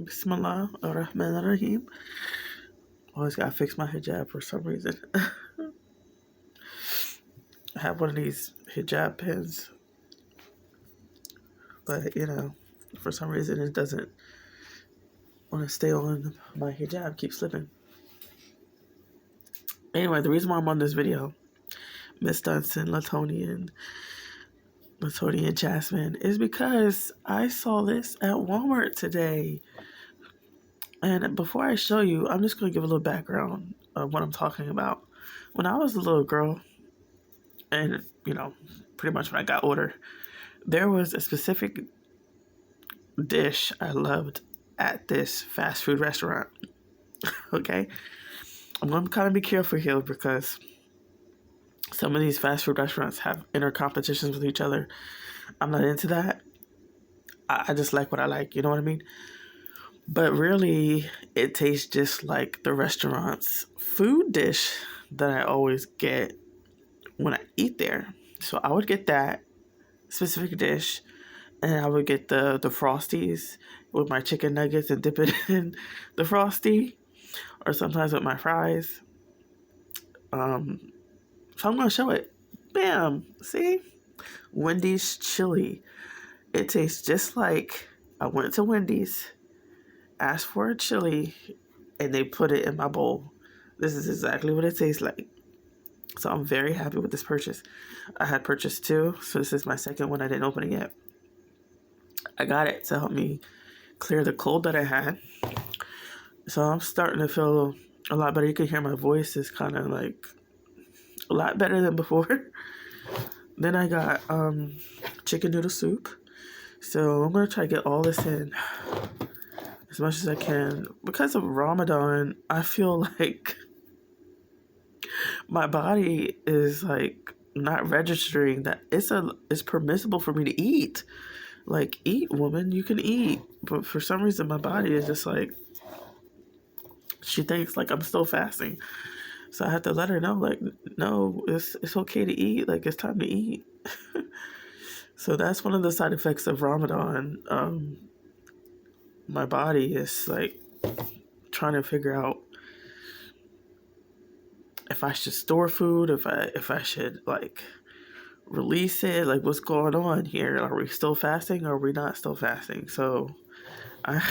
Bismillah ar-Rahman ar-Rahim. Always gotta fix my hijab for some reason. I have one of these hijab pins, but for some reason it doesn't want to stay on. My hijab keeps slipping. Anyway, the reason why I'm on this video, Miss Dunstan, Latonian Jasmine, is because I saw this at Walmart today. And before I show you, I'm just going to give a little background of what I'm talking about. When I was a little girl, and, pretty much when I got older, there was a specific dish I loved at this fast food restaurant. Okay? I'm going to kind of be careful here because some of these fast food restaurants have inner competitions with each other. I'm not into that. I just like what I like, you know what I mean? But really, it tastes just like the restaurant's food dish that I always get when I eat there. So I would get that specific dish, and I would get the Frosties with my chicken nuggets and dip it in the Frosty, or sometimes with my fries. So I'm going to show it. Bam! See? Wendy's chili. It tastes just like I went to Wendy's, asked for a chili, and they put it in my bowl. This is exactly what it tastes like. So I'm very happy with this purchase. I had purchased 2, so this is my second one. I didn't open it yet. I got it to help me clear the cold that I had. So I'm starting to feel a lot better. You can hear my voice is kind of like a lot better than before. Then I got chicken noodle soup. So I'm going to try to get all this in as much as I can. Because of Ramadan, I feel like my body is like not registering that it's permissible for me to eat. Like, eat, woman, you can eat. But for some reason my body is just like, she thinks like I'm still fasting. So I have to let her know, like, no, it's okay to eat. Like, it's time to eat. So that's one of the side effects of Ramadan. My body is like trying to figure out if I should store food, if I should like release it, like what's going on here? Are we still fasting or are we not still fasting? So I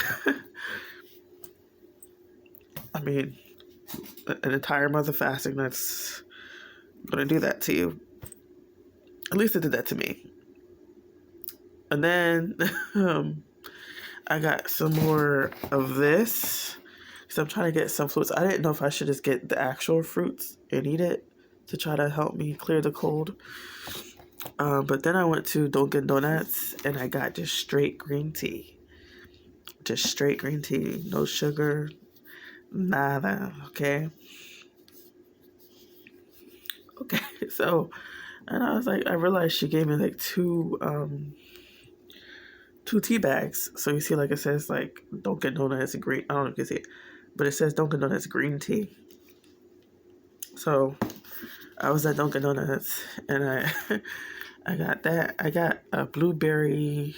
mean, an entire month of fasting, that's gonna do that to you. At least it did that to me. And then I got some more of this. So I'm trying to get some fruits. I didn't know if I should just get the actual fruits and eat it to try to help me clear the cold. But then I went to Dunkin' Donuts and I got just straight green tea. Just straight green tea. No sugar. Nada. Okay? Okay. So, and I was like, I realized she gave me like two tea bags. So you see, like it says like Dunkin' Donuts green. I don't know if you can see it, but it says Dunkin' Donuts green tea. So I was at Dunkin' Donuts and I got that. I got a blueberry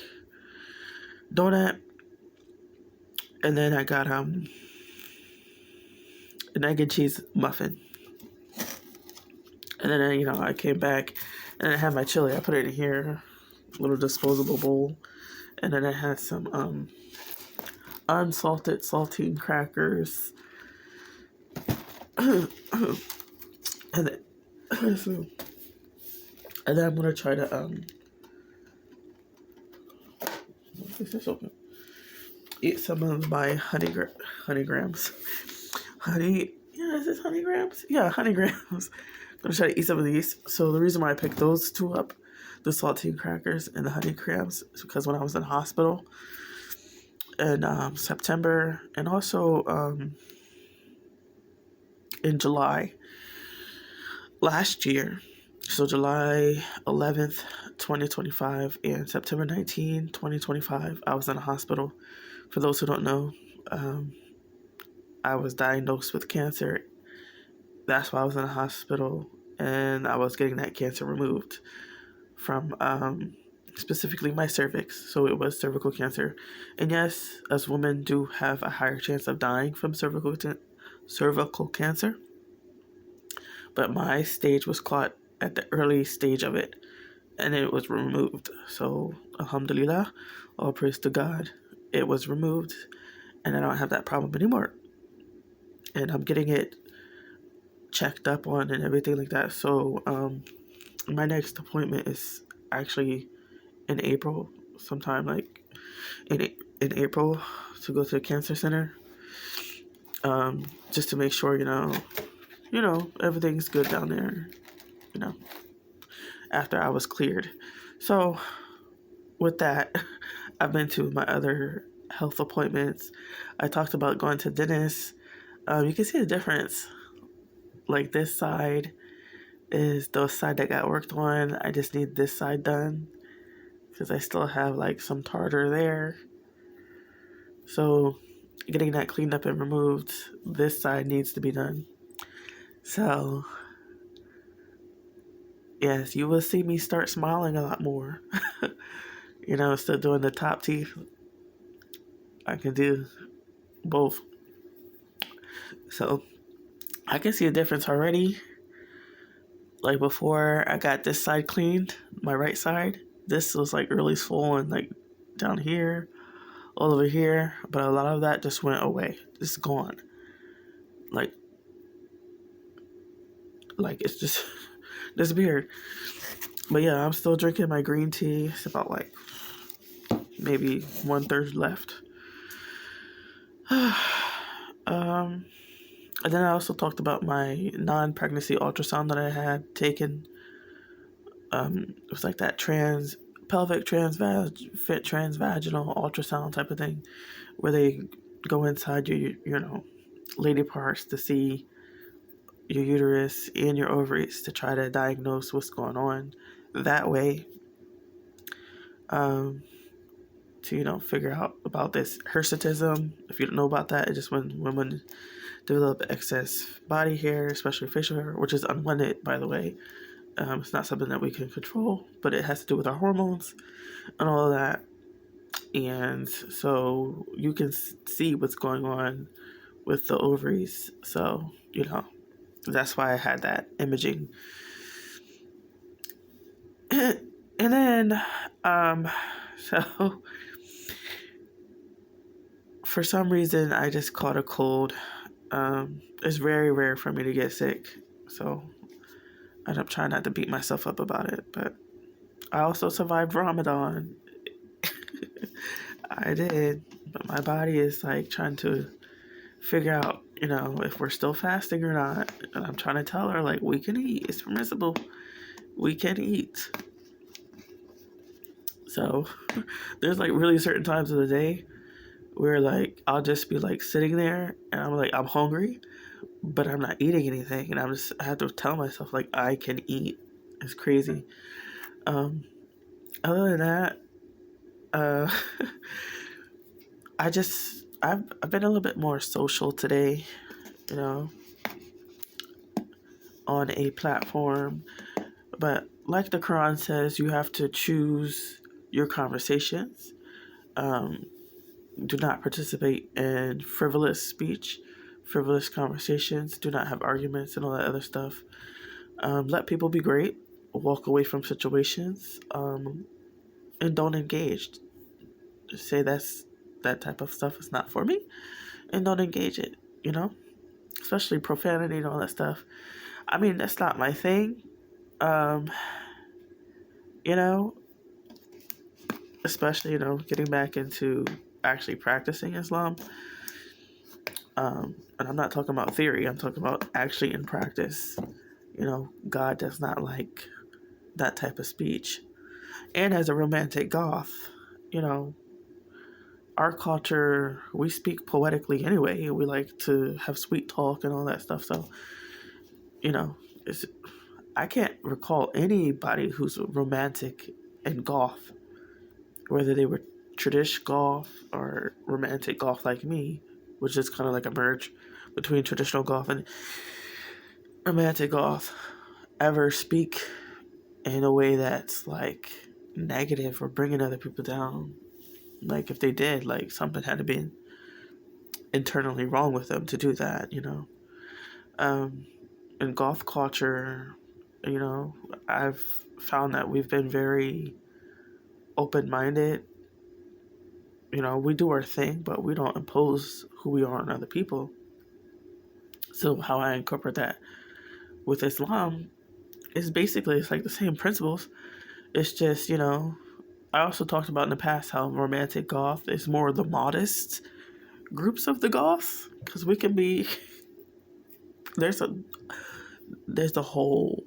donut, and then I got an egg and cheese muffin. And then I came back and I had my chili. I put it in here, little disposable bowl, and then I had some unsalted saltine crackers. and then, and then I'm gonna try to eat some of my honey grams. Is this honey grams? Yeah, honey grams. I'm gonna try to eat some of these. So the reason why I picked those 2 up, the saltine crackers and the honey grams, is because when I was in hospital in September and also in July last year, so July 11th, 2025 and September 19, 2025, I was in a hospital. For those who don't know, I was diagnosed with cancer. That's why I was in a hospital, and I was getting that cancer removed from specifically my cervix. So it was cervical cancer. And yes, us women do have a higher chance of dying from cervical cancer. But my stage was caught at the early stage of it, and it was removed. So, alhamdulillah, all praise to God, it was removed, and I don't have that problem anymore. And I'm getting it checked up on and everything like that. So, my next appointment is actually in April, sometime like in April, to go to the cancer center, just to make sure everything's good down there. You know, after I was cleared. So with that, I've been to my other health appointments. I talked about going to dentist. You can see the difference. Like this side is the side that got worked on. I just need this side done because I still have like some tartar there. So getting that cleaned up and removed, this side needs to be done. So yes, you will see me start smiling a lot more. Instead of doing the top teeth, I can do both. So I can see a difference already. Like before I got this side cleaned, my right side, this was like really swollen, like down here, all over here. But a lot of that just went away. It's gone. Like it's just disappeared. But yeah, I'm still drinking my green tea. It's about like maybe 1/3 left. And then I also talked about my non-pregnancy ultrasound that I had taken. It was like that pelvic transvaginal ultrasound type of thing, where they go inside your lady parts to see your uterus and your ovaries to try to diagnose what's going on. That way, to figure out about this hirsutism. If you don't know about that, it's just when women develop excess body hair, especially facial hair, which is unwanted, by the way. It's not something that we can control, but it has to do with our hormones and all of that. And so you can see what's going on with the ovaries. So, that's why I had that imaging. And then, so for some reason, I just caught a cold. It's very rare for me to get sick. So I end up trying not to beat myself up about it. But I also survived Ramadan. I did. But my body is like trying to figure out, if we're still fasting or not. And I'm trying to tell her, like, we can eat. It's permissible. We can eat. So there's like really certain times of the day where like I'll just be like sitting there and I'm like, I'm hungry, but I'm not eating anything. And I have to tell myself like I can eat. It's crazy. Other than that, I've been a little bit more social today, on a platform. But like the Quran says, you have to choose your conversations. Do not participate in frivolous speech, frivolous conversations. Do not have arguments and all that other stuff. Let people be great. Walk away from situations, and don't engage. Just say that type of stuff is not for me, and don't engage it. Especially profanity and all that stuff. I mean, that's not my thing. Especially getting back into actually practicing Islam. And I'm not talking about theory. I'm talking about actually in practice. God does not like that type of speech. And as a romantic goth, our culture, we speak poetically anyway. We like to have sweet talk and all that stuff. So, I can't recall anybody who's romantic and goth, whether they were tradish goth or romantic goth like me, which is kind of like a merge between traditional goth and romantic goth, ever speak in a way that's like negative or bringing other people down. Like if they did, like something had to be internally wrong with them to do that, you know. Um, in golf culture, you know, I've found that we've been very open minded. You know, we do our thing, but we don't impose who we are on other people. So how I incorporate that with Islam is basically it's like the same principles. It's just, you know, I also talked about in the past how romantic goth is more the modest groups of the goths because we can be there's a there's a whole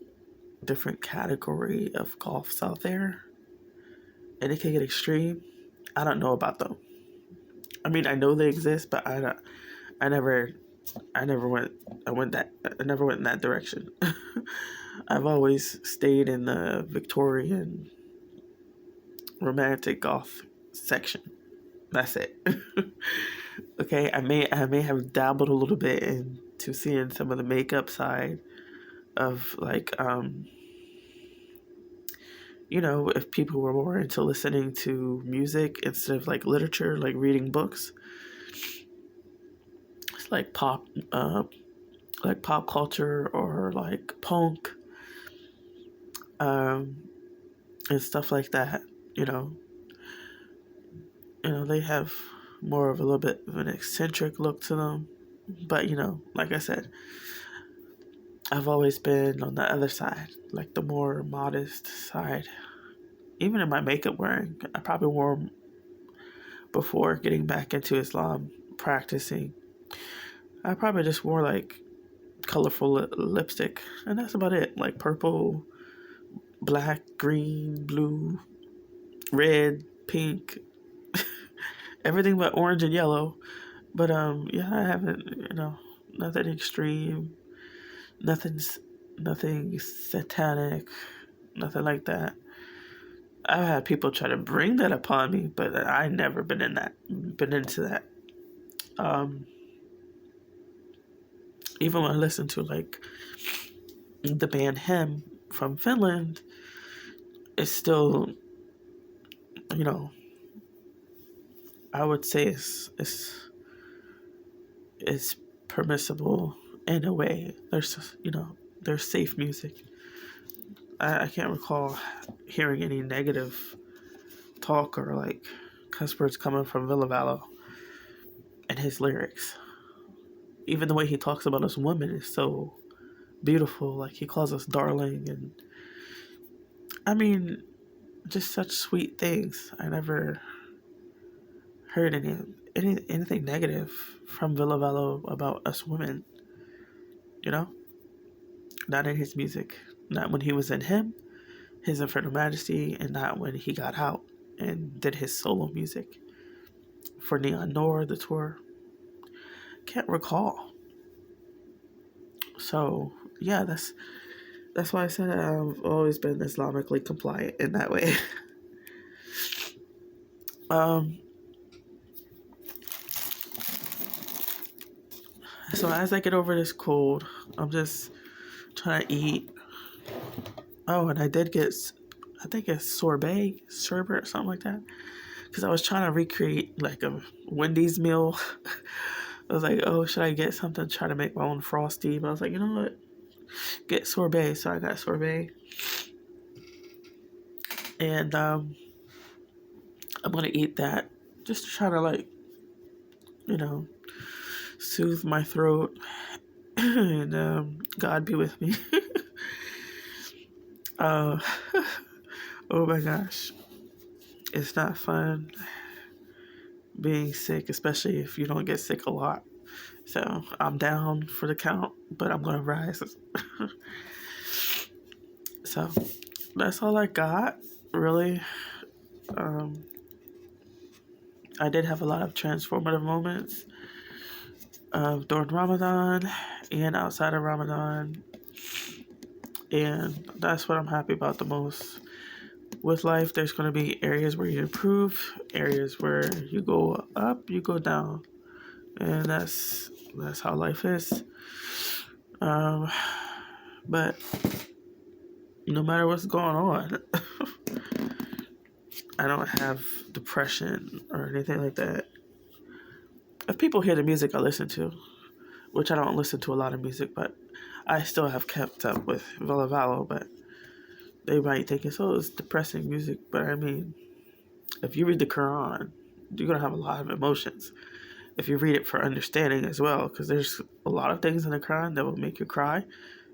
different category of goths out there, and it can get extreme. I don't know about them. I mean, I know they exist, but I don't. I never. I never went. I never went in that direction. I've always stayed in the Victorian romantic goth section. That's it. Okay, I may have dabbled a little bit into seeing some of the makeup side of like you know, if people were more into listening to music instead of like literature, like reading books. It's like pop culture or like punk, um, and stuff like that. You know, they have more of a little bit of an eccentric look to them. But you know, like I said, I've always been on the other side, like the more modest side. Even in my makeup wearing, I probably wore before getting back into Islam practicing. I probably just wore like colorful lipstick, and that's about it. Like purple, black, green, blue, red, pink, everything but orange and yellow. But yeah, I haven't, you know, nothing extreme, nothing's nothing satanic, nothing like that. I've had people try to bring that upon me, but I never been into that. Um, Even when I listen to like the band Hem from Finland, it's still, you know, I would say it's permissible in a way. There's you know there's safe music. I can't recall hearing any negative talk or like cuss words coming from Villavallo in his lyrics. Even the way he talks about us women is so beautiful. Like he calls us darling, and I mean, just such sweet things. I never heard anything negative from Villavello about us women. You know, not in his music, not when he was in him, his Infernal Majesty, and not when he got out and did his solo music for Neon Noir, the tour. Can't recall. So yeah, that's why I said I've always been Islamically compliant in that way. um, so as I get over this cold, I'm just trying to eat. Oh, and I did get, I think it's sherbet, something like that. Because I was trying to recreate like a Wendy's meal. I was like, oh, should I get something to try to make my own frosty? But I was like, you know what? Get sorbet. So I got sorbet. And I'm going to eat that just to try to like, you know, soothe my throat. And God be with me. uh, oh my gosh. It's not fun being sick, especially if you don't get sick a lot. So I'm down for the count, but I'm going to rise. So that's all I got, really. Um, I did have a lot of transformative moments during Ramadan and outside of Ramadan. And that's what I'm happy about the most. With life, there's going to be areas where you improve, areas where you go up, you go down. And that's how life is. But no matter what's going on, I don't have depression or anything like that. If people hear the music I listen to, which I don't listen to a lot of music, but I still have kept up with Villa Vallo, but they might think it's depressing music. But I mean, if you read the Quran, you're going to have a lot of emotions. If you read it for understanding as well, because there's a lot of things in the Quran that will make you cry.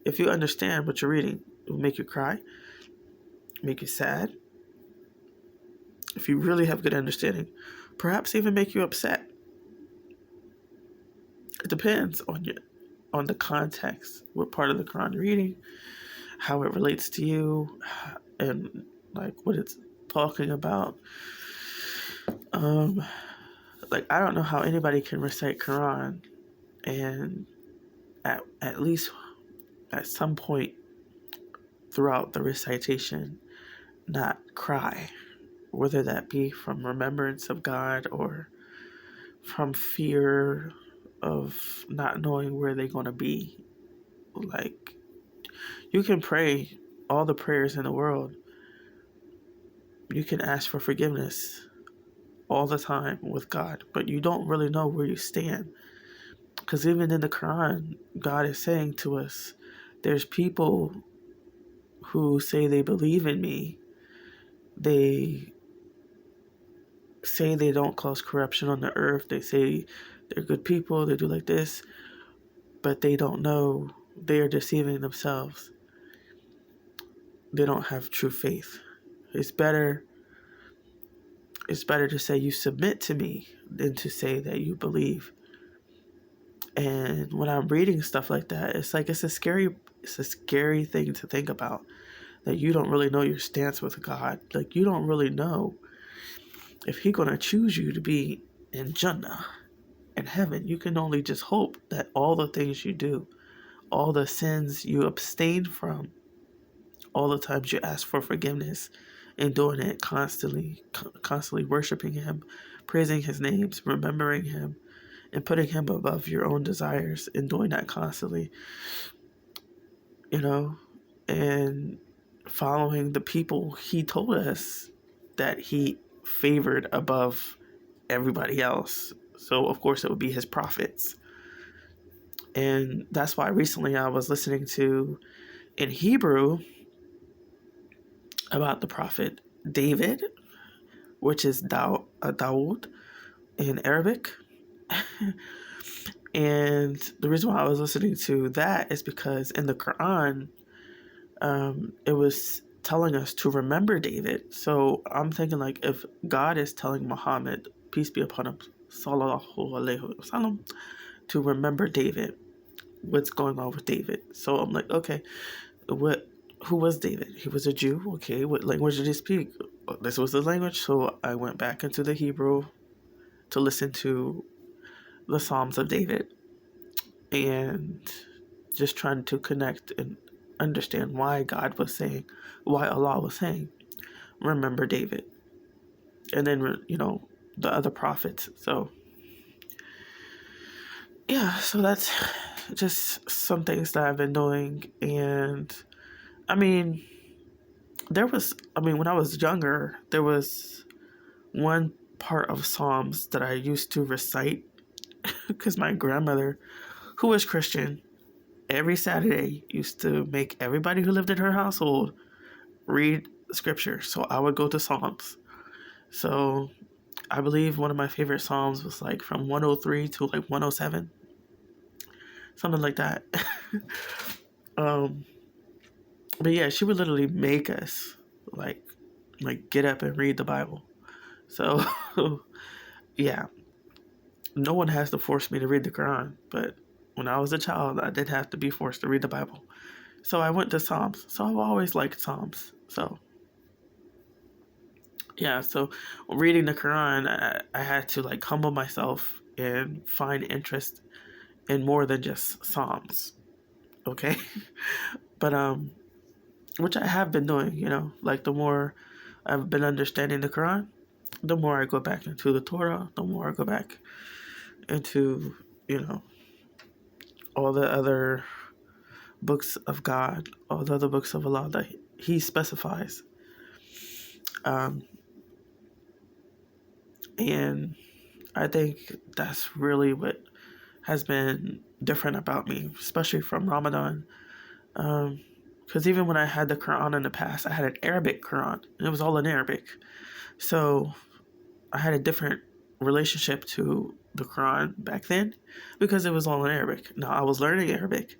If you understand what you're reading, it will make you cry, make you sad. If you really have good understanding, perhaps even make you upset. It depends on the context, what part of the Quran you're reading, how it relates to you, and like what it's talking about. Like I don't know how anybody can recite Quran and at least at some point throughout the recitation not cry, whether that be from remembrance of God or from fear of not knowing where they're going to be. Like, you can pray all the prayers in the world. You can ask for forgiveness all the time with God, but you don't really know where you stand. Because even in the Quran, God is saying to us, there's people who say they believe in me. They say they don't cause corruption on the earth. They say they're good people. They do like this. But they don't know they are deceiving themselves. They don't have true faith. It's better to say you submit to me than to say that you believe. And when I'm reading stuff like that, it's a scary thing to think about, that you don't really know your stance with God. Like, you don't really know if He's gonna choose you to be in Jannah, in heaven. You can only just hope that all the things you do, all the sins you abstain from, all the times you ask for forgiveness and doing it constantly worshiping Him, praising His names, remembering Him, and putting Him above your own desires and doing that constantly, and following the people He told us that He favored above everybody else. So, of course, it would be His prophets. And that's why recently I was listening to, in Hebrew, about the prophet David, which is Dawood in Arabic. And the reason why I was listening to that is because in the Quran, it was telling us to remember David. So I'm thinking, like, if God is telling Muhammad, peace be upon him, sallallahu alaihi wasallam, to remember David, what's going on with David? So I'm like, okay, who was David? He was a Jew. Okay, what language did he speak? This was the language. So I went back into the Hebrew to listen to the Psalms of David and just trying to connect and understand why Allah was saying, remember David. And then, the other prophets. So, yeah, so that's just some things that I've been doing. And I mean, when I was younger, there was one part of Psalms that I used to recite because my grandmother, who was Christian, every Saturday used to make everybody who lived in her household read scripture. So I would go to Psalms. So I believe one of my favorite Psalms was like from 103 to like 107. Something like that. But yeah, she would literally make us like get up and read the Bible. So yeah, no one has to force me to read the Quran, but when I was a child, I did have to be forced to read the Bible. So I went to Psalms. So I've always liked Psalms. So yeah, so reading the Quran, I had to like humble myself and find interest in more than just Psalms. Okay? But which I have been doing, like the more I've been understanding the Quran, the more I go back into the Torah, the more I go back into, all the other books of God, all the other books of Allah that He specifies. And I think that's really what has been different about me, especially from Ramadan. Because even when I had the Quran in the past, I had an Arabic Quran, and it was all in Arabic. So I had a different relationship to the Quran back then because it was all in Arabic. Now I was learning Arabic,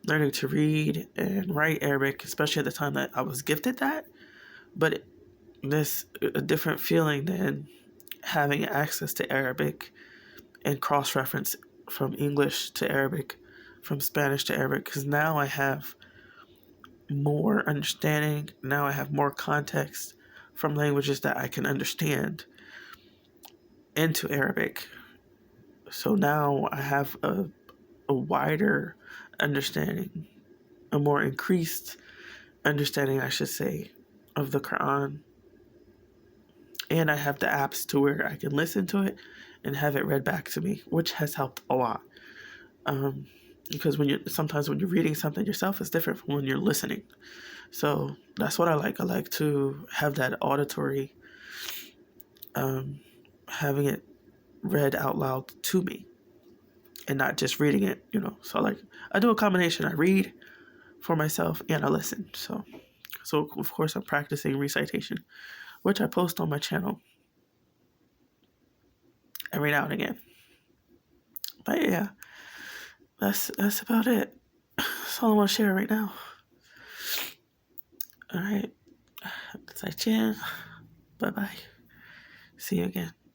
learning to read and write Arabic, especially at the time that I was gifted that. But this a different feeling than having access to Arabic and cross reference from English to Arabic, from Spanish to Arabic, because now I have more understanding. Now I have more context from languages that I can understand into Arabic. So now I have a wider understanding, a more increased understanding, I should say, of the Quran. And I have the apps to where I can listen to it and have it read back to me, which has helped a lot. Because sometimes when you're reading something yourself, it's different from when you're listening. So that's what I like. I like to have that auditory, having it read out loud to me and not just reading it. So I do a combination. I read for myself and I listen. So of course I'm practicing recitation, which I post on my channel every now and again. But yeah, that's about it. That's all I want to share right now. All right. 再见. Bye bye. See you again.